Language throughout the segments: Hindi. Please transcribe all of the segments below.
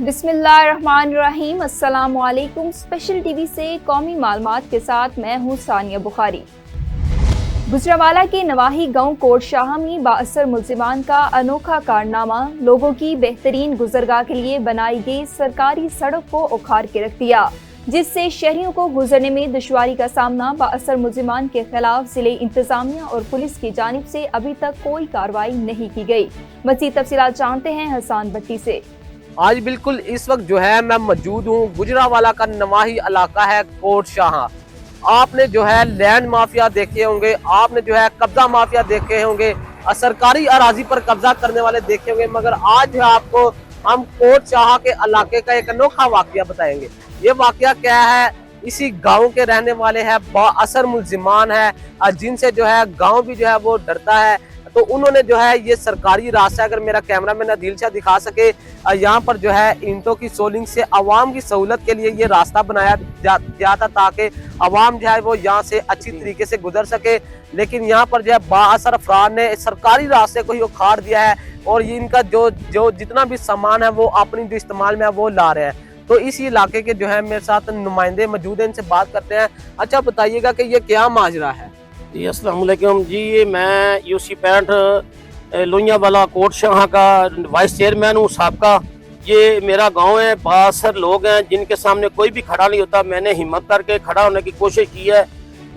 बिस्मिल्लाहिर्रहमानिर्रहीम। अस्सलामुअलैकुम। स्पेशल टीवी से कौमी मालूमात के साथ मैं हूँ सानिया बुखारी। गुजरावाला के नवाही गांव कोटशाह में बाअसर मुल्जिमान का अनोखा कारनामा, लोगों की बेहतरीन गुजरगाह के लिए बनाई गई सरकारी सड़क को उखाड़ के रख दिया, जिससे शहरियों को गुजरने में दुश्वारी का सामना। बाअसर मुल्जिमान के खिलाफ जिले इंतजामिया और पुलिस की जानिब से अभी तक कोई कार्रवाई नहीं की गई। मज़ीद तफसीलात जानते हैं हसन भट्टी से। आज बिल्कुल इस वक्त जो है मैं मौजूद हूँ गुजरावाला का नवाही इलाका है कोटशाह। आपने जो है लैंड माफिया देखे होंगे, आपने जो है कब्जा माफिया देखे होंगे, सरकारी अराजी पर कब्जा करने वाले देखे होंगे, मगर आज आपको हम कोटशाह के इलाके का एक अनोखा वाकया बताएंगे। ये वाकया क्या है? इसी गांव के रहने वाले हैं, बाअसर मुल्जिमान है, जिनसे जो है गांव भी जो है वो डरता है। तो उन्होंने जो है ये सरकारी रास्ता, अगर मेरा कैमरा मैन अदील शाह दिखा सके, यहाँ पर जो है ईंटों की सोलिंग से आवाम की सहूलत के लिए ये रास्ता बनाया गया था ताकि आवाम जो है वो यहाँ से अच्छी तरीके से गुजर सके। लेकिन यहाँ पर जो है बाअसर अफराद ने सरकारी रास्ते को ही उखाड़ दिया है और ये इनका जो जितना भी सामान है वो अपनी जो इस्तेमाल में है वो ला रहे हैं। तो इसी इलाके के जो है मेरे साथ नुमाइंदे मौजूद हैं, इनसे बात करते हैं। अच्छा बताइएगा कि ये क्या माजरा है? जी अस्सलाम वालेकुम जी, मैं यूसी 65 लोहियावाला कोटशाह का वाइस चेयरमैन हूँ साबका। ये मेरा गांव है, बाअसर लोग हैं जिनके सामने कोई भी खड़ा नहीं होता। मैंने हिम्मत करके खड़ा होने की कोशिश की है।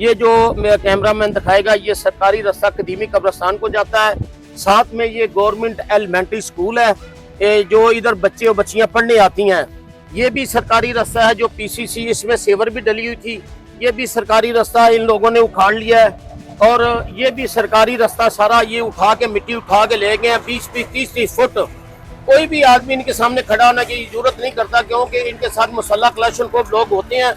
ये जो मेरा कैमरामैन दिखाएगा, ये सरकारी रास्ता कदीमी कब्रिस्तान को जाता है। साथ में ये गवर्नमेंट एलिमेंट्री स्कूल है जो इधर बच्चे और बच्चियाँ पढ़ने आती हैं। ये भी सरकारी रास्ता है जो PCC, इसमें सेवर भी डली हुई थी। ये भी सरकारी रास्ता इन लोगों ने उखाड़ लिया है और ये भी सरकारी रास्ता सारा ये उठा के मिट्टी उठा के ले गए हैं 20-30 फुट। कोई भी आदमी इनके सामने खड़ा होने की जरूरत नहीं करता क्योंकि इनके साथ मुसल्लह क्लाशनकोव लोग होते हैं।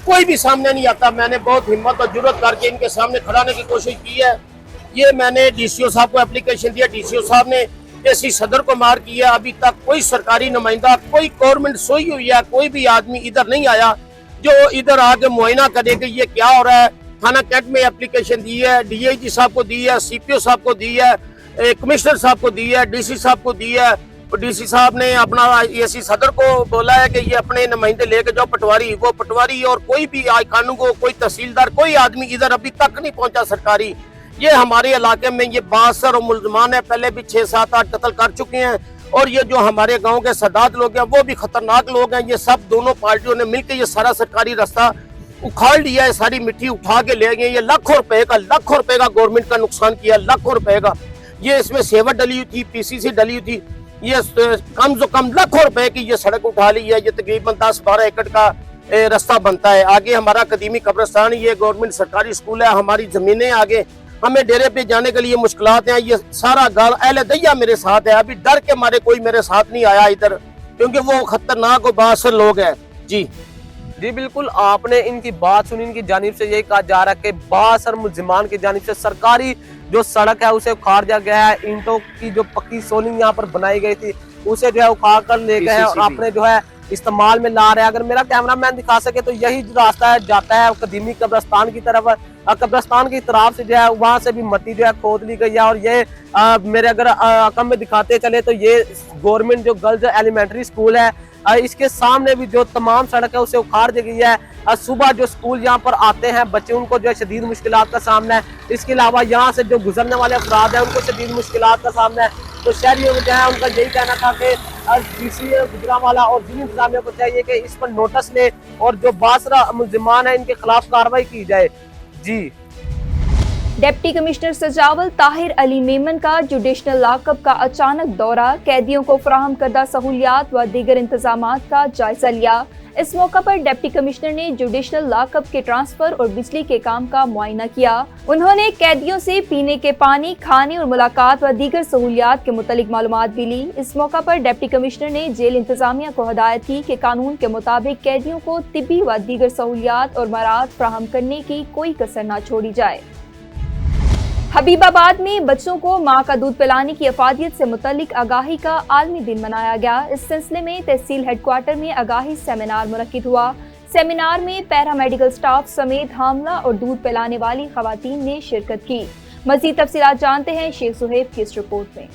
कोई भी सामने नहीं आता। मैंने बहुत हिम्मत और जुर्रत करके इनके सामने खड़ा होने की कोशिश की है। ये मैंने DCO साहब को एप्लीकेशन दिया, DCO साहब ने AC सदर को मार किया। अभी तक कोई सरकारी नुमाइंदा, कोई गवर्नमेंट सोई हुई है, कोई भी आदमी इधर नहीं आया जो इधर आके मुआयना करे कि ये क्या हो रहा है। थाना कैट में एप्लीकेशन दी है, DIG साहब को दी है, CPO साहब को दी है, कमिश्नर साहब को दी है, DC साहब को दी है। और DC साहब ने अपना AC सदर को बोला है कि ये अपने नुमाइंदे लेके जाओ पटवारी। वो पटवारी और कोई भी कानून को, कोई तहसीलदार, कोई आदमी इधर अभी तक नहीं पहुंचा सरकारी। ये हमारे इलाके में ये बाअसर और मुल्जिमान है, पहले भी 6-7-8 कत्ल कर चुके हैं। और ये जो हमारे गांव के सदात लोग हैं वो भी खतरनाक लोग हैं। ये सब दोनों पार्टियों ने मिलकर ये सारा सरकारी रास्ता उखाड़ लिया है, सारी मिट्टी उठा के ले गए। ये लाखों रुपए का गवर्नमेंट का नुकसान किया, लाखों रुपए का। ये इसमें सेवर डली हुई थी, PCC डली हुई थी। ये कम से कम लाखों रुपए की ये सड़क उठा ली है। ये तकरीबन 10-12 एकड़ का रास्ता बनता है। आगे हमारा कदीमी कब्रिस्तान, ये गवर्नमेंट सरकारी स्कूल है। हमारी जमीनें आगे, हमें डेरे पे जाने के लिए मुश्किलात हैं। ये सारा गाल अहले दैया मेरे साथ है। अभी डर के मारे कोई मेरे साथ नहीं आया इधर, क्योंकि वो खतरनाक और बाअसर लोग हैं। जी बिल्कुल, आपने इनकी बात सुनी। इनकी जानिब से यही कहा जा रहा है कि बाअसर मुल्जिमान की जानिब से सरकारी जो सड़क है उसे उखाड़ दिया गया है। ईंटों की जो पक्की सोलिंग यहाँ पर बनाई गई थी उसे जो है उखाड़ कर ले गए हैं और अपने जो है इस्तेमाल में ला रहे हैं। अगर मेरा कैमरामैन दिखा सके तो यही जो रास्ता है जाता है कदीमी कब्रिस्तान की तरफ। कब्रिस्तान की तरफ से जो है वहां से भी मिट्टी जो है खोद ली गई है। और ये मेरे अगर रकम में दिखाते चले तो ये गवर्नमेंट जो गर्ल्स एलिमेंट्री स्कूल है, इसके सामने भी जो तमाम सड़क है उसे उखाड़ दी गई है। सुबह जो स्कूल यहाँ पर आते हैं बच्चे, उनको जो है शदीद मुश्किलात का सामना है। इसके अलावा यहाँ से जो गुजरने वाले अफराद हैं उनको शदीद मुश्किलात का सामना है। तो शहरियों को जो है उनका यही कहना था कि DC गुजरावाला और जिला इंतजामिया को चाहिए कि इस पर नोटिस ले और जो बाअसर मुल्जिमान है इनके खिलाफ कार्रवाई की जाए। जी। डिप्टी कमिश्नर सजावल ताहिर अली मेमन का जुडिशनल लॉकअप का अचानक दौरा, कैदियों को फराहम करदा सहूलियात व दीगर इंतजामात का जायजा लिया। इस मौका पर डिप्टी कमिश्नर ने जुडिशनल लॉकअप के ट्रांसफर और बिजली के काम का मुआयना किया। उन्होंने कैदियों से पीने के पानी, खाने और मुलाकात व दीगर सहूलियात के मुतालिक मालूमात भी ली। इस मौका पर डिप्टी कमिश्नर ने जेल इंतजामिया को हिदायत की कि कानून के मुताबिक कैदियों को तिब्बी व दीगर सहूलियात और मराहत फराहम करने की कोई कसर न छोड़ी जाए। हबीबाबाद में बच्चों को माँ का दूध पिलाने की अफादियत से मुतल्लिक आगाही का आलमी दिन मनाया गया। इस सिलसिले में तहसील हेडक्वार्टर में आगाही सेमिनार मुनक्किद हुआ। सेमिनार में पैरामेडिकल स्टाफ समेत हामला और दूध पिलाने वाली खवातीन ने शिरकत की। मज़ीद तफसीलात जानते हैं शेख सुहेब की इस रिपोर्ट में।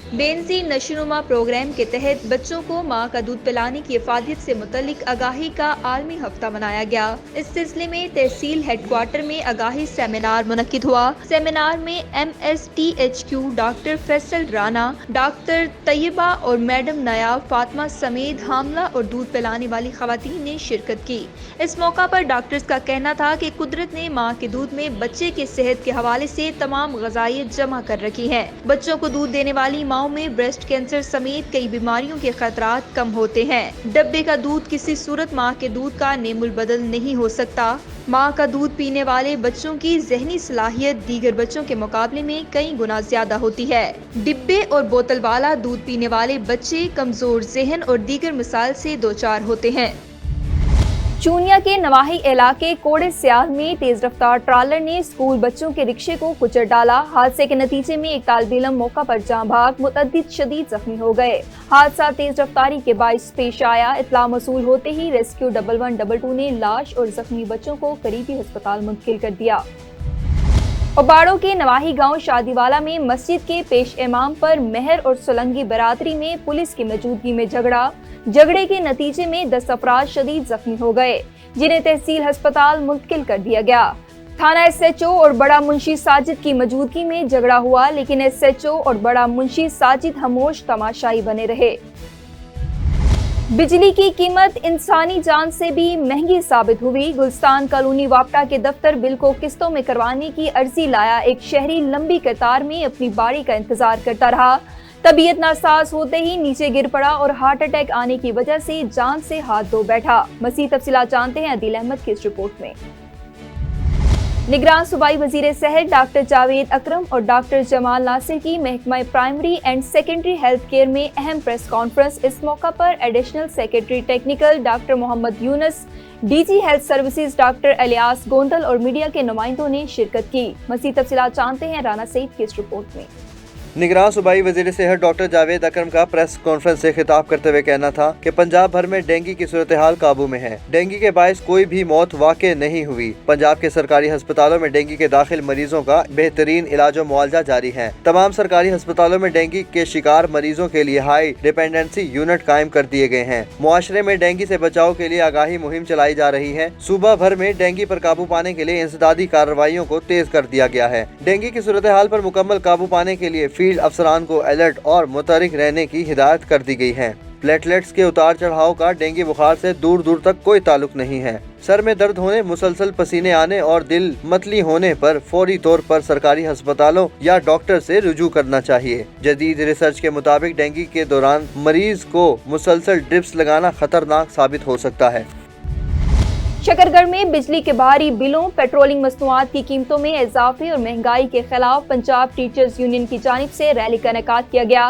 बेनजीर नशोनुमा प्रोग्राम के तहत बच्चों को मां का दूध पिलाने की इफादियत से मुतल्लिक आगाही का आलमी हफ्ता मनाया गया। इस सिलसिले में तहसील हेडक्वार्टर में आगाही सेमिनार मुनक्किद हुआ। सेमिनार में MSTHQ doctor Faisal Rana, doctor Tayyaba और मैडम नायाब फातिमा समेत हामला और दूध पिलाने वाली खवातीन ने शिरकत की। इस मौका पर डॉक्टर्स का कहना था कि कुदरत ने माँ के दूध में बच्चे के सेहत के हवाले से तमाम ग़ज़ाइयत जमा कर रखी है। बच्चों को दूध देने वाली माओ में ब्रेस्ट कैंसर समेत कई बीमारियों के खतरात कम होते हैं। डब्बे का दूध किसी सूरत माँ के दूध का नेमुल बदल नहीं हो सकता। माँ का दूध पीने वाले बच्चों की ज़हनी सलाहियत दीगर बच्चों के मुकाबले में कई गुना ज्यादा होती है। डिब्बे और बोतल वाला दूध पीने वाले बच्चे कमजोर ज़हन और दीगर मिसाल से दो चार होते हैं। चूनिया के नवाही इलाके कोड़े स्याल में तेज रफ्तार ट्रालर ने स्कूल बच्चों के रिक्शे को कुचल डाला। हादसे के नतीजे में एक तालिब इल्म मौका पर जाँ भाग, मुतअद्दिद शदीद जख्मी हो गए। हादसा तेज रफ्तारी के बाइस पेश आया। इत्तला मसूल होते ही रेस्क्यू 1122 ने लाश और जख्मी बच्चों को करीबी अस्पताल मुंतकिल कर दिया। पबाड़ों के नवाही गांव शादीवाला में मस्जिद के पेश इमाम पर मेहर और सोलंगी बरादरी में पुलिस की मौजूदगी में झगड़े के नतीजे में 10 अफराद शदीद जख्मी हो गए, जिन्हें तहसील अस्पताल मुंतकिल कर दिया गया। थाना SHO और बड़ा मुंशी साजिद की मौजूदगी में झगड़ा हुआ, लेकिन SHO और बड़ा मुंशी साजिद खामोश तमाशाई बने रहे। बिजली की कीमत इंसानी जान से भी महंगी साबित हुई। गुलस्तान कॉलोनी वापटा के दफ्तर बिल को किस्तों में करवाने की अर्जी लाया एक शहरी लंबी कतार में अपनी बारी का इंतजार करता रहा। तबीयत नासाज होते ही नीचे गिर पड़ा और हार्ट अटैक आने की वजह से जान से हाथ धो बैठा। मज़ीद तफसीलात जानते हैं अदील अहमद की इस रिपोर्ट में। निगरान सूबाई वजीर सेहत डॉक्टर जावेद अकरम और डॉक्टर जमाल नासिर की महकमा primary and secondary health care में अहम प्रेस कॉन्फ्रेंस। इस मौका पर additional secretary technical doctor Mohammad Younus, DG health services doctor Ilyas Gondal और मीडिया के नुमाइंदों ने शिरकत की। मज़ीद तफसीलात जानते हैं राना सईद की इस रिपोर्ट में। निगरान सूबाई वज़ीर सेहत डॉक्टर जावेद अकरम का प्रेस कॉन्फ्रेंस से खिताब करते हुए कहना था कि पंजाब भर में डेंगू की सूरत हाल काबू में है। डेंगू के बायस कोई भी मौत वाक़ई नहीं हुई। पंजाब के सरकारी अस्पतालों में डेंगू के दाखिल मरीजों का बेहतरीन इलाज और मुआवजा जारी है। तमाम सरकारी अस्पतालों में डेंगू के शिकार मरीजों के लिए हाई डिपेंडेंसी यूनिट कायम कर दिए गए हैं। मुआशरे में डेंगू से बचाव के लिए आगाही मुहिम चलाई जा रही है। सूबा भर में डेंगू पर काबू पाने के लिए इंसदादी कार्रवाइयों को तेज कर दिया गया है। डेंगू की सूरत हाल पर मुकम्मल काबू पाने के लिए फील्ड अफसरान को अलर्ट और मुतहरिक रहने की हिदायत कर दी गई है। प्लेटलेट्स के उतार चढ़ाव का डेंगू बुखार से दूर दूर तक कोई ताल्लुक नहीं है। सर में दर्द होने, मुसलसल पसीने आने और दिल मतली होने पर फौरी तौर पर सरकारी अस्पतालों या डॉक्टर से रुजू करना चाहिए। जदीद रिसर्च के मुताबिक डेंगू के दौरान मरीज को मुसलसल ड्रिप्स लगाना खतरनाक साबित हो सकता है। शकरगढ़ में बिजली के भारी बिलों, पेट्रोलिंग मसनूआत की कीमतों में इजाफे और महंगाई के खिलाफ पंजाब टीचर्स यूनियन की जानिब से रैली का इनेकाद किया गया।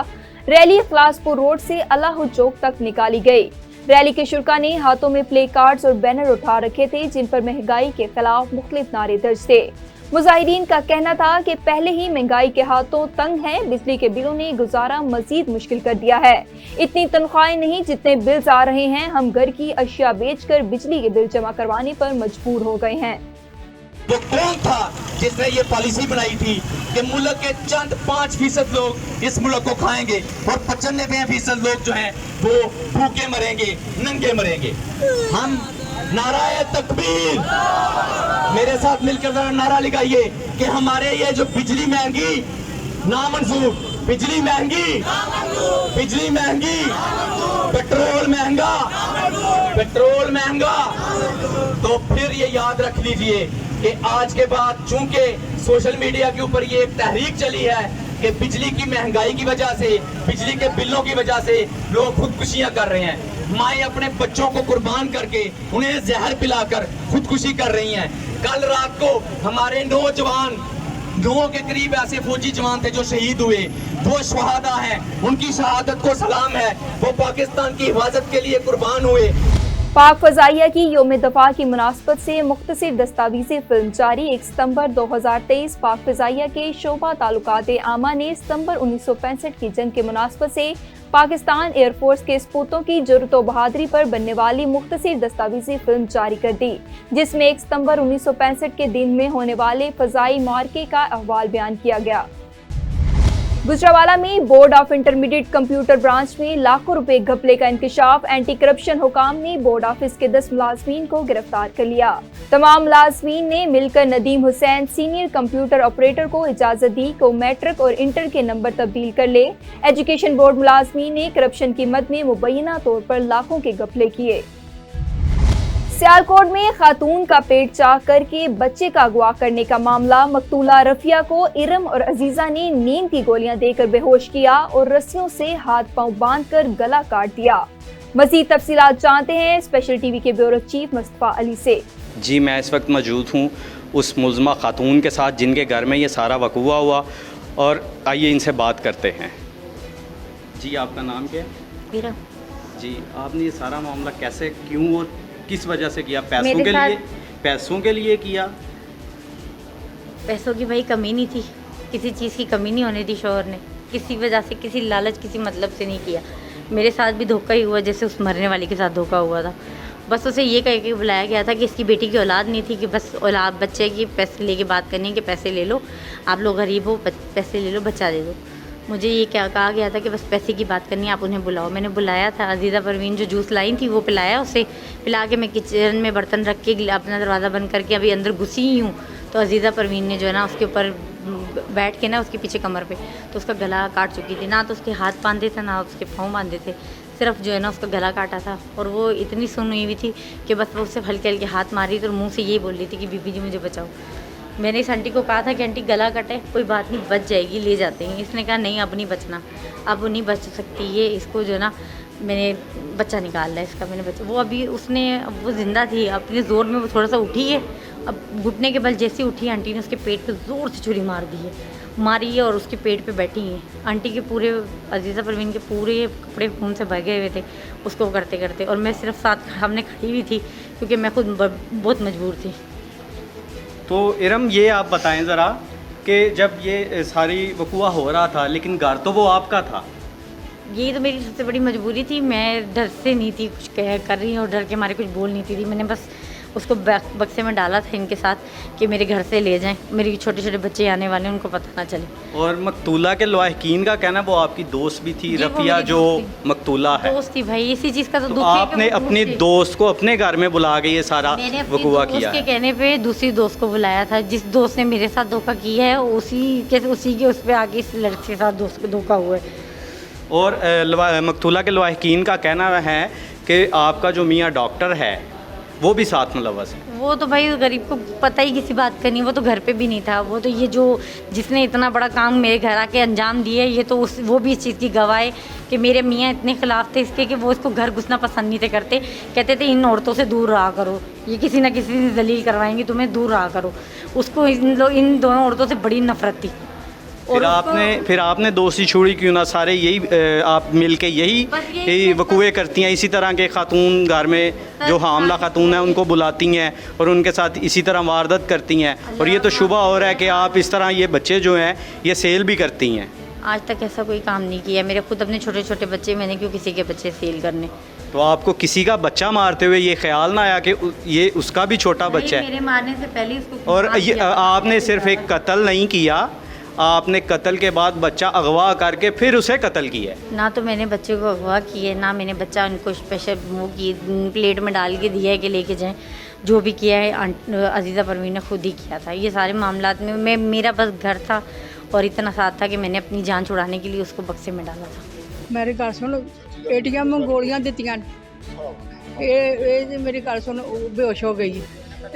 रैली खलासपुर रोड से अल्लाह चौक तक निकाली गई। रैली के शुरका ने हाथों में प्ले कार्ड्स और बैनर उठा रखे थे, जिन पर महंगाई के खिलाफ मुख्तलिफ नारे दर्ज थे। मुजाहिरीन का कहना था कि पहले ही महंगाई के हाथों तंग हैं, बिजली के बिलों ने गुजारा मजीद मुश्किल कर दिया है। इतनी तनख्वाहें नहीं जितने बिल्स आ रहे हैं, हम घर की अशिया बेचकर बिजली के बिल जमा करवाने पर मजबूर हो गए हैं। वो कौन था जिसने ये पॉलिसी बनाई थी कि मुल्क के चंद 5% लोग इस मुल्क को खाएंगे और 95% लोग जो हैं वो भूखे मरेंगे, नंगे मरेंगे। हम नाराए तकबीर, मेरे साथ मिलकर जरा नारा लगाइए कि हमारे ये जो बिजली महंगी नामंजूर, बिजली महंगी, बिजली महंगी, पेट्रोल महंगा, पेट्रोल महंगा। तो फिर ये याद रख लीजिए कि आज के बाद चूंकि सोशल मीडिया के ऊपर ये एक तहरीक चली है कि बिजली की महंगाई की वजह से, बिजली के बिलों की वजह से लोग खुदकुशियां कर रहे हैं। माएँ अपने बच्चों को कुर्बान करके उन्हें जहर पिलाकर खुदकुशी कर रही हैं। कल रात को हमारे नौजवान 9 के करीब ऐसे फौजी जवान थे जो शहीद हुए, वो शहादा हैं, उनकी शहादत को सलाम है। वो पाकिस्तान की हिफाजत के लिए कुर्बान हुए। पाक फजाइया की यौम दफा की मुनासबत से मुख्तसर दस्तावेजी फिल्म जारी। 1 सितंबर 2023 पाक फजाइया के शोबा ताल्लुकात आमा ने सितंबर 1965 की जंग के मुनासबत से पाकिस्तान एयरफोर्स के सपूतों की जुर्रत व बहादुरी पर बनने वाली मुख्तसर दस्तावेजी फिल्म जारी कर दी, जिसमें 1 सितंबर 1965 के दिन में होने वाले फजाई मार्के का अहवाल बयान किया गया। गुजरावाला में board of intermediate computer branch में लाखों रुपए घपले का इंकशाफ। एंटी करप्शन हुकाम ने बोर्ड ऑफिस के 10 मुलाजमीन को गिरफ्तार कर लिया। तमाम मुलाजमीन ने मिलकर Nadeem Hussain senior computer operator को इजाजत दी को मैट्रिक और इंटर के नंबर तब्दील कर ले। एजुकेशन बोर्ड मुलाजमीन ने करप्शन की मद में मुबैना तौर पर लाखों के घपले किए। सियालकोट में खातून का पेट चाक करके बच्चे का अगवा करने का मामला। मकतूला रफिया को इरम और अजीजा ने नींद की गोलियां देकर बेहोश किया और रस्सियों से हाथ पांव बांधकर गला काट दिया। मजीद तफसीलात जानते हैं स्पेशल टीवी के ब्यूरो चीफ मुस्तफा अली से। जी मैं इस वक्त मौजूद हूँ उस मुलज़मा खातून के साथ जिनके घर में ये सारा वक़ूआ हुआ, और आइए इनसे बात करते हैं। जी आपका नाम क्या है? मेरा जी आपने ये सारा मामला कैसे, क्यों और किस वजह से किया? पैसों के लिए? पैसों के लिए किया? पैसों की भाई कमी नहीं थी, किसी चीज़ की कमी नहीं होने दी शौहर ने, किसी वजह से, किसी लालच, किसी मतलब से नहीं किया। मेरे साथ भी धोखा ही हुआ जैसे उस मरने वाले के साथ धोखा हुआ था। बस उसे ये कह के बुलाया गया था कि इसकी बेटी की औलाद नहीं थी, कि बस औलाद बच्चे की पैसे लेके बात करनी है कि पैसे ले लो, आप लोग गरीब हो, पैसे ले लो, बच्चा दे दो। मुझे ये क्या कहा गया था कि बस पैसे की बात करनी है, आप उन्हें बुलाओ। मैंने बुलाया था, अजीज़ा परवीन जो जूस लाई थी वो पिलाया, उसे पिला के मैं किचन में बर्तन रख के अपना दरवाज़ा बंद करके अभी अंदर घुसी ही हूँ, तो अजीज़ा परवीन ने जो है ना उसके ऊपर बैठ के ना उसके पीछे कमर पे तो उसका गला काट चुकी थी। ना तो उसके हाथ बांधे थे ना उसके पाँव बांधे थे, सिर्फ जो है ना उसका गला काटा था। और वो इतनी सुन हुई थी कि बस वो उससे हल्के हल्के हाथ मारी तो मुँह से यही बोल रही थी कि बीबी जी मुझे बचाओ। मैंने इस आंटी को कहा था कि आंटी गला कटे, कोई बात नहीं, बच जाएगी, ले जाते हैं। इसने कहा नहीं अब नहीं बचना, अब वो नहीं बच सकती ये, इसको जो ना मैंने बच्चा निकाल है इसका, मैंने बच्चा। वो अभी उसने, वो ज़िंदा थी, अपने ज़ोर में वो थोड़ा सा उठी है, अब घुटने के बल जैसे उठी आंटी ने उसके पेट पे ज़ोर से छुरी मारी है और उसके पेट पे बैठी है। आंटी के पूरे, अजीज़ा परवीन के पूरे कपड़े खून से भगे हुए थे उसको करते करते, और मैं सिर्फ साथ सामने खड़ी हुई थी क्योंकि मैं खुद बहुत मजबूर थी। तो इरम ये आप बताएं ज़रा कि जब ये सारी वक़ूआ हो रहा था लेकिन घर तो वो आपका था। ये तो मेरी सबसे बड़ी मजबूरी थी, मैं डर से नहीं थी कुछ कर रही हूँ और डर के मारे कुछ बोल नहीं थी। मैंने बस उसको बक्से में डाला था इनके साथ कि मेरे घर से ले जाएं, मेरे छोटे छोटे बच्चे आने वाले हैं उनको पता ना चले। और मकतूला के लवाहिकीन का कहना वो आपकी दोस्त भी थी, रफ़िया जो मकतूला है दोस्त थी भाई, इसी चीज़ का तो तो दुख है आपने अपनी दोस्त को अपने घर में बुला के ये सारा वक़ूआ किया उसके कहने पे दूसरी दोस्त को बुलाया था। जिस दोस्त ने मेरे साथ धोखा किया है उसी के उस पर आगे इस लड़के के साथ दोस्त को धोखा हुआ है। और मकतूला के लवाहिकीन का कहना है कि आपका जो मियाँ डॉक्टर है वो भी साथ मुलव्वस है। वो तो भाई गरीब को पता ही किसी बात का नहीं, वो तो घर पे भी नहीं था। वो तो ये जो जिसने इतना बड़ा काम मेरे घर आके अंजाम दिया, ये तो वो भी इस चीज़ की गवाह है कि मेरे मियाँ इतने खिलाफ थे इसके कि वो इसको घर घुसना पसंद नहीं थे करते। कहते थे इन औरतों से दूर रहा करो, ये किसी ना किसी से दलील करवाएंगी, तुम्हें दूर रहा करो। उसको इन दोनों औरतों से बड़ी नफरत थी। फिर आपने दोस्ती छोड़ी क्यों ना? सारे यही आप मिलके यही वक़ूए करती हैं, इसी तरह के खातून घर में जो हामला खातून हैं उनको बुलाती हैं और उनके साथ इसी तरह वारदात करती हैं। और ये तो शुबा हो रहा है कि आप इस तरह ये बच्चे जो हैं ये सेल भी करती हैं। आज तक ऐसा कोई काम नहीं किया। मेरे खुद अपने छोटे छोटे बच्चे, मैंने क्यों किसी के बच्चे सेल करने। तो आपको किसी का बच्चा मारते हुए ये ख्याल ना आया कि ये उसका भी छोटा बच्चा है? मेरे मारने से पहले उसको, और ये आपने सिर्फ एक कत्ल नहीं किया, आपने कत्ल के बाद बच्चा अगवा करके फिर उसे कत्ल किया है। ना तो मैंने बच्चे को अगवा किया, ना मैंने बच्चा उनको स्पेशल मुँह की प्लेट में डाल के दिया है कि लेके जाएं। जो भी किया है अजीज़ा परवीन ने खुद ही किया था। ये सारे मामलात में मेरा बस घर था और इतना साथ था कि मैंने अपनी जान छुड़ाने के लिए उसको बक्से में डाला था। मेरी गल सुन, एटीएम में गोलियां दित्तियां, मेरी गल सुन, बेहोश हो गई,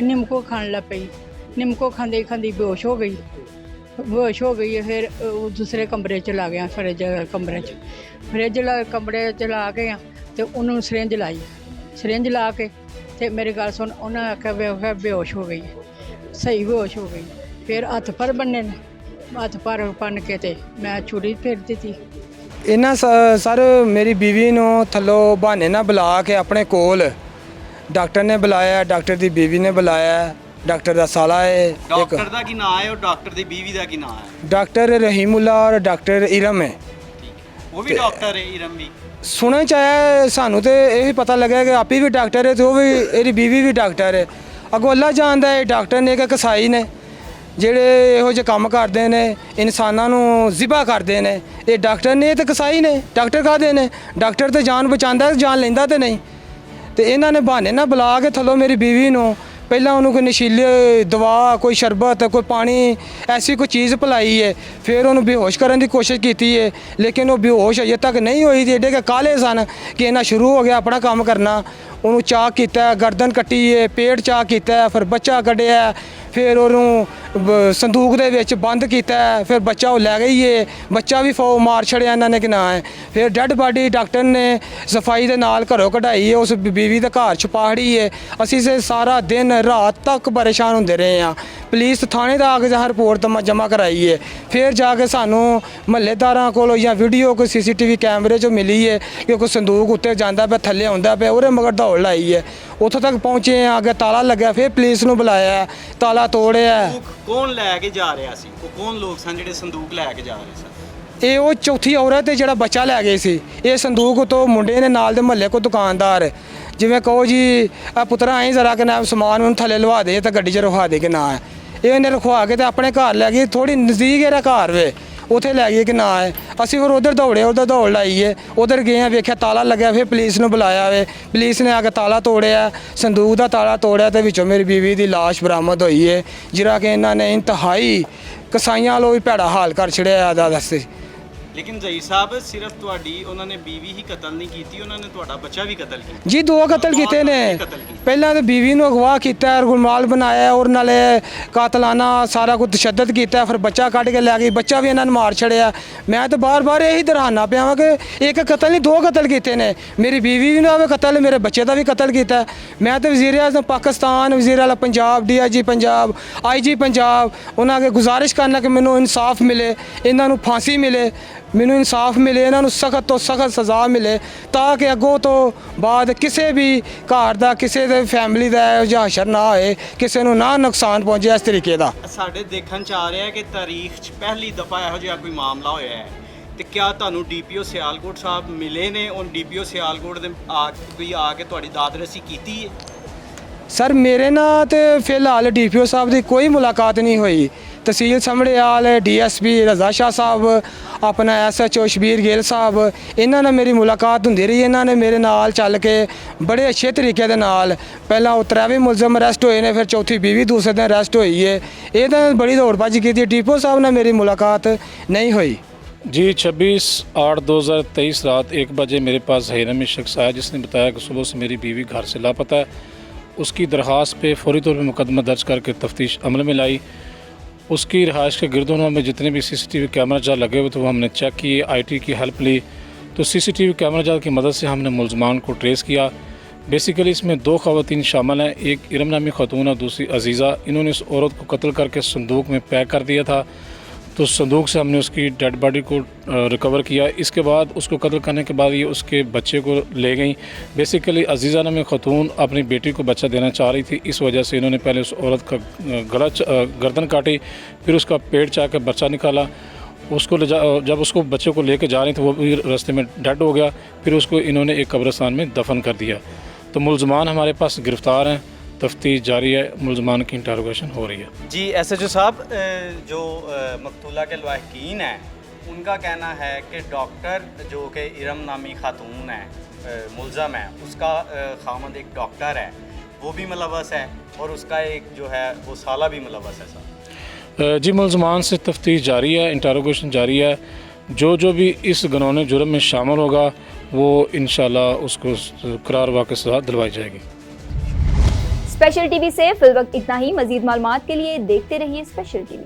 निमको खान लग पई, निमको खांदे खांदी बेहोश हो गई है। फिर दूसरे कमरे च ला गया, फ्रिज कमरे च ला के तो उन्होंने सरिंज ला के तो मेरी गल सुन, उन्हें आख्या बेहोश हो गई, सही बेहोश हो गई। फिर हथ पर बन्ने, हथ पर बन के ते मैं छुरी फेर दी। इन्ना सर मेरी बीवी नूं थल्लों बहाने ना बुला के अपने कोल डॉक्टर ने बुलाया, डॉक्टर की बीवी ने बुलाया, डॉक्टर का साला है। डॉक्टर का की नाम है और डॉक्टर की बीवी का की नाम है? डॉक्टर रहीमुल्ला और डॉक्टर इरम है। वो भी डॉक्टर है इरम भी? सुने चाहे सानू तो यही पता लगे कि आप ही भी डॉक्टर है तो वो भी, मेरी बीवी भी डॉक्टर है। अगों अल्लाह जानता है डॉक्टर ने कि कसाई ने ਜਿਹੜੇ ਇਹੋ ਜਿਹੇ ਕੰਮ ਕਰਦੇ ਨੇ, ਇਨਸਾਨਾਂ ਨੂੰ ਜ਼ਿਬਾ ਕਰਦੇ ਨੇ। ਇਹ ਡਾਕਟਰ ਨੇ ਤੇ ਕਸਾਈ ਨੇ, ਡਾਕਟਰ ਕਾਹਦੇ ਨੇ? ਡਾਕਟਰ ਤੇ ਜਾਨ ਬਚਾਉਂਦਾ, ਜਾਨ ਲੈਂਦਾ ਤੇ ਨਹੀਂ। ਤੇ ਇਹਨਾਂ ਨੇ ਬਹਾਨੇ ਨਾਲ ਬੁਲਾ ਕੇ ਥੱਲੋਂ ਮੇਰੀ ਬੀਵੀ ਨੂੰ ਪਹਿਲਾਂ ਉਹਨੂੰ ਕੋਈ ਨਸ਼ੀਲੇ ਦਵਾ, ਕੋਈ ਸ਼ਰਬਤ, ਕੋਈ ਪਾਣੀ, ਐਸੀ ਕੋਈ ਚੀਜ਼ ਪਿਲਾਈ ਹੈ। ਫਿਰ ਉਹਨੂੰ ਬੇਹੋਸ਼ ਕਰਨ ਦੀ ਕੋਸ਼ਿਸ਼ ਕੀਤੀ ਹੈ, ਲੇਕਿਨ ਉਹ ਬੇਹੋਸ਼ ਅਜੇ ਤੱਕ ਨਹੀਂ ਹੋਈ। ਤੇ ਏਡੇ ਕਾਲੇ ਸਨ ਕਿ ਇਹਨਾਂ ਸ਼ੁਰੂ ਹੋ ਗਿਆ ਆਪਣਾ ਕੰਮ ਕਰਨਾ। ਉਹਨੂੰ ਚਾਕ ਕੀਤਾ, ਗਰਦਨ ਕੱਟੀ ਹੈ, ਪੇਟ ਚਾਕ ਕੀਤਾ, ਫਿਰ ਬੱਚਾ ਕੱਢਿਆ, ਫਿਰ ਉਹਨੂੰ ਸੰਦੂਕ ਦੇ ਵਿੱਚ ਬੰਦ ਕੀਤਾ, ਫਿਰ ਬੱਚਾ ਉਹ ਲੈ ਗਈ ਹੈ। ਬੱਚਾ ਵੀ ਮਾਰ ਛੜਿਆ ਇਹਨਾਂ ਨੇ ਕਿ ਨਾ ਹੈ। ਫਿਰ ਡੈੱਡ ਬਾਡੀ ਡਾਕਟਰ ਨੇ ਸਫਾਈ ਦੇ ਨਾਲ ਘਰੋਂ ਕਢਾਈ ਹੈ, ਉਸ ਬੀਵੀ ਦੇ ਘਰ ਛੁਪਾੜੀ ਹੈ। ਅਸੀਂ ਸਾਰਾ ਦਿਨ ਰਾਤ ਤੱਕ ਪਰੇਸ਼ਾਨ ਹੁੰਦੇ ਰਹੇ ਹਾਂ। ਪੁਲਿਸ ਥਾਣੇ ਦਾ ਆ ਕੇ ਰਿਪੋਰਟ ਜਮ੍ਹਾਂ ਕਰਾਈ ਹੈ। ਫਿਰ ਜਾ ਕੇ ਸਾਨੂੰ ਮਹੱਲੇਦਾਰਾਂ ਕੋਲੋਂ ਜਾਂ ਵੀਡੀਓ ਕੋਈ CCTV ਕੈਮਰੇ 'ਚੋਂ ਮਿਲੀ ਹੈ ਕਿ ਕੋਈ ਸੰਦੂਕ ਉੱਤੇ ਜਾਂਦਾ ਪਿਆ, ਥੱਲੇ ਆਉਂਦਾ ਪਿਆ, ਉਹਦੇ ਮਗਰ ਦੌੜ ਲਾਈ ਹੈ। ਉੱਥੋਂ ਤੱਕ ਪਹੁੰਚੇ ਆ, ਅੱਗੇ ਤਾਲਾ ਲੱਗਿਆ। ਫਿਰ ਪੁਲਿਸ ਨੂੰ ਬੁਲਾਇਆ, ਤਾਲਾ ਤੋੜਿਆ। ਕੌਣ ਲੈ ਕੇ ਜਾ ਰਿਹਾ ਸੀ? ਕੌਣ ਲੋਕ ਸਨ ਜਿਹੜੇ ਸੰਦੂਕ ਲੈ ਕੇ ਜਾ ਰਹੇ ਸਨ? ਇਹ ਉਹ ਚੌਥੀ ਔਰਤ ਤੇ ਜਿਹੜਾ ਬੱਚਾ ਲੈ ਗਏ ਸੀ। ਇਹ ਸੰਦੂਕ ਤੋਂ ਮੁੰਡੇ ਨੇ ਨਾਲ ਦੇ ਮਹੱਲੇ ਕੋ ਦੁਕਾਨਦਾਰ, ਜਿਵੇਂ ਕਹੋ ਜੀ ਆ ਪੁੱਤਰਾ ਆਈ ਜ਼ਰਾ ਕਿ ਨਾ ਸਮਾਨ ਨੂੰ ਥੱਲੇ ਲਵਾ ਦੇ ਤਾਂ ਗੱਡੀ 'ਚ ਰਖਵਾ ਦੇ ਕਿ ਨਾ ਹੈ। ਇਹ ਇਹਨੇ ਰਖਵਾ ਕੇ ਤੇ ਆਪਣੇ ਘਰ ਲੈ ਗਈ। ਥੋੜੀ ਨਜ਼ਦੀਕ ਇਹਦਾ ਘਰ ਵੇ, ਉੱਥੇ ਲੈ ਗਏ ਕਿ ਨਾ ਹੈ। ਅਸੀਂ ਫਿਰ ਉਧਰ ਦੌੜੇ, ਉਧਰ ਦੌੜ ਲਾਈਏ, ਉਧਰ ਗਏ ਆ, ਵੇਖਿਆ ਤਾਲਾ ਲੱਗਿਆ। ਫਿਰ ਪੁਲਿਸ ਨੂੰ ਬੁਲਾਇਆ ਵੇ, ਪੁਲਿਸ ਨੇ ਆ ਕੇ ਤਾਲਾ ਤੋੜਿਆ, ਸੰਦੂਕ ਦਾ ਤਾਲਾ ਤੋੜਿਆ ਤੇ ਵਿੱਚੋਂ ਮੇਰੀ ਬੀਵੀ ਦੀ ਲਾਸ਼ ਬਰਾਮਦ ਹੋਈ ਹੈ, ਜਿਹੜਾ ਕਿ ਇਹਨਾਂ ਨੇ ਇੰਤਹਾਈ ਕਸਾਈਆਂ ਵੱਲੋਂ ਵੀ ਭੈੜਾ ਹਾਲ ਕਰ ਛੜਿਆ ਦਾ ਦੱਸੇ। ਲੇਕਿਨ ਜ਼ਹੀਰ ਸਾਹਿਬ, ਸਿਰਫ ਤੁਹਾਡੀ ਉਹਨਾਂ ਨੇ ਬੀਵੀ ਹੀ ਕਤਲ ਨਹੀਂ ਕੀਤੀ, ਉਹਨਾਂ ਨੇ ਤੁਹਾਡਾ ਬੱਚਾ ਵੀ ਕਤਲ ਕੀਤਾ ਜੀ। 2 ਕਤਲ ਕੀਤੇ ਨੇ। ਪਹਿਲਾਂ ਤਾਂ ਬੀਵੀ ਨੂੰ ਅਗਵਾ ਕੀਤਾ, ਗੁਲਮਾਲ ਬਣਾਇਆ, ਔਰ ਨਾਲੇ ਕਾਤਲਾਨਾ ਸਾਰਾ ਕੁਝ ਤਸ਼ੱਦਦ ਕੀਤਾ। ਫਿਰ ਬੱਚਾ ਕੱਢ ਕੇ ਲੈ ਗਈ, ਬੱਚਾ ਵੀ ਇਹਨਾਂ ਨੇ ਮਾਰ ਛੜਿਆ। ਮੈਂ ਤਾਂ ਬਾਰ-ਬਾਰ ਇਹੀ ਦਰਹਾਨਾ ਪਿਆ ਵਾਂ ਕਿ ਇੱਕ ਕਤਲ ਨਹੀਂ 2 ਕਤਲ ਕੀਤੇ ਨੇ। ਮੇਰੀ ਬੀਵੀ ਵੀ ਨਾ ਹੋਵੇ ਕਤਲ, ਮੇਰੇ ਬੱਚੇ ਦਾ ਵੀ ਕਤਲ ਕੀਤਾ। ਮੈਂ ਤਾਂ ਵਜ਼ੀਰ ਆਜ਼ਮ ਪਾਕਿਸਤਾਨ, ਵਜ਼ੀਰ ਆਲਾ ਪੰਜਾਬ, DIG ਪੰਜਾਬ, IG ਪੰਜਾਬ, ਉਹਨਾਂ ਅੱਗੇ ਗੁਜ਼ਾਰਿਸ਼ ਕਰਨਾ ਕਿ ਮੈਨੂੰ ਇਨਸਾਫ ਮਿਲੇ, ਇਹਨਾਂ ਨੂੰ ਫਾਂਸੀ ਮਿਲੇ, ਮੈਨੂੰ ਇਨਸਾਫ ਮਿਲੇ, ਇਹਨਾਂ ਨੂੰ ਸਖਤ ਤੋਂ ਸਖਤ ਸਜ਼ਾ ਮਿਲੇ, ਤਾਂ ਕਿ ਅੱਗੋਂ ਤੋਂ ਬਾਅਦ ਕਿਸੇ ਵੀ ਘਰ ਦਾ, ਕਿਸੇ ਦੇ ਫੈਮਿਲੀ ਦਾ ਇਹੋ ਜਿਹਾ ਹਸ਼ਰ ਨਾ ਹੋਏ, ਕਿਸੇ ਨੂੰ ਨਾ ਨੁਕਸਾਨ ਪਹੁੰਚੇ ਇਸ ਤਰੀਕੇ ਦਾ। ਸਾਡੇ ਦੇਖਣ 'ਚ ਆ ਰਿਹਾ ਕਿ ਤਾਰੀਖ 'ਚ ਪਹਿਲੀ ਦਫਾ ਇਹੋ ਜਿਹਾ ਕੋਈ ਮਾਮਲਾ ਹੋਇਆ ਹੈ। ਤੇ ਕਿਆ ਤੁਹਾਨੂੰ DPO ਸਿਆਲਕੋਟ ਸਾਹਿਬ ਮਿਲੇ ਨੇ? ਉਹ DPO ਸਿਆਲਕੋਟ ਦੇ ਕੋਈ ਆ ਕੇ ਤੁਹਾਡੀ ਦਾਦਰਸੀ ਕੀਤੀ ਹੈ? ਸਰ ਮੇਰੇ ਨਾਲ ਤੇ ਫਿਲਹਾਲ DPO ਸਾਹਿਬ ਦੀ ਕੋਈ ਮੁਲਾਕਾਤ ਨਹੀਂ ਹੋਈ। ਤਹਿਸੀਲ ਸਮੜਿਆਲ DSP ਰਜ਼ਾ ਸ਼ਾਹ ਸਾਹਿਬ, ਆਪਣਾ SHO ਸ਼ਬੀਰ ਗਿੱਲ ਸਾਹਿਬ, ਇਹਨਾਂ ਨਾਲ ਮੇਰੀ ਮੁਲਾਕਾਤ ਹੁੰਦੀ ਰਹੀ। ਇਹਨਾਂ ਨੇ ਮੇਰੇ ਨਾਲ ਚੱਲ ਕੇ ਬੜੇ ਅੱਛੇ ਤਰੀਕੇ ਦੇ ਨਾਲ, ਪਹਿਲਾਂ ਉਹ 3 ਮੁਲਜ਼ਮ ਅਰੈਸਟ ਹੋਏ ਨੇ, ਫਿਰ ਚੌਥੀ ਬੀਵੀ ਦੂਸਰੇ ਦਿਨ ਅਰੈਸਟ ਹੋਈ ਹੈ। ਇਹ ਤਾਂ ਬੜੀ ਦੌੜਬਾਜ਼ੀ ਕੀਤੀ। DPO ਸਾਹਿਬ ਨਾਲ ਮੇਰੀ ਮੁਲਾਕਾत नहीं हुई। जी 26/8/2023 रात 1 बजे मेरे पास हैरम में शख्स आया जिसने बताया कि सुबह से मेरी बीवी घर से लापता है। उसकी दरख्वास्त पे फौरी तौर पर मुकदमा दर्ज करके तफ्तीश अमल में लाई। उसकी रहाइश के गिरदोनों में जितने भी CCTV कैमरा जाल लगे हुए थे वो हमने चेक किए, IT की हेल्प ली। तो CCTV कैमरा जाल की मदद से हमने मुलजमान को ट्रेस किया। बेसिकली इसमें 2 ख़वातीन शामिल हैं, एक इरम नामी खतून और दूसरी अजीज़ा। इन्होंने इस औरत को कत्ल करके संदूक में पैक कर दिया था। तो संदूक से हमने उसकी डेड बॉडी को रिकवर किया। इसके बाद उसको कत्ल करने के बाद ये उसके बच्चे को ले गई। बेसिकली अजीज़ा नामी खतून अपनी बेटी को बच्चा देना चाह रही थी, इस वजह से इन्होंने पहले उस औरत का गर्दन काटी, फिर उसका पेट चाह के बच्चा निकाला। उसको जब उसको बच्चे को लेके जा रही थी वो भी रास्ते में डेड हो गया। फिर उसको इन्होंने एक कब्रिस्तान में दफन कर दिया। तो मुलजमान हमारे पास गिरफ़्तार हैं, तफ्तीश जारी है, मुलजमान की इंटरोगेशन हो रही है। जी SHO साहब, जो मकतूला के लवाहकीन हैं उनका कहना है कि डॉक्टर जो कि इरम नामी खातून है मुलज़म है, उसका खामद एक डॉक्टर है, वो भी मुलव्वस है, और उसका एक जो है वो साला भी मुलव्वस है सर। जी मुलजमान से तफ्तीश जारी है, इंटरोगेशन जारी है। जो भी इस घिनौने जुर्म में शामिल होगा वो इंशाल्लाह उसको करार वाक़ई सज़ा दिलवाई जाएगी। स्पेशल टीवी से फिल वक्त इतना ही। मजीद मालूमात के लिए देखते रहिए स्पेशल टीवी।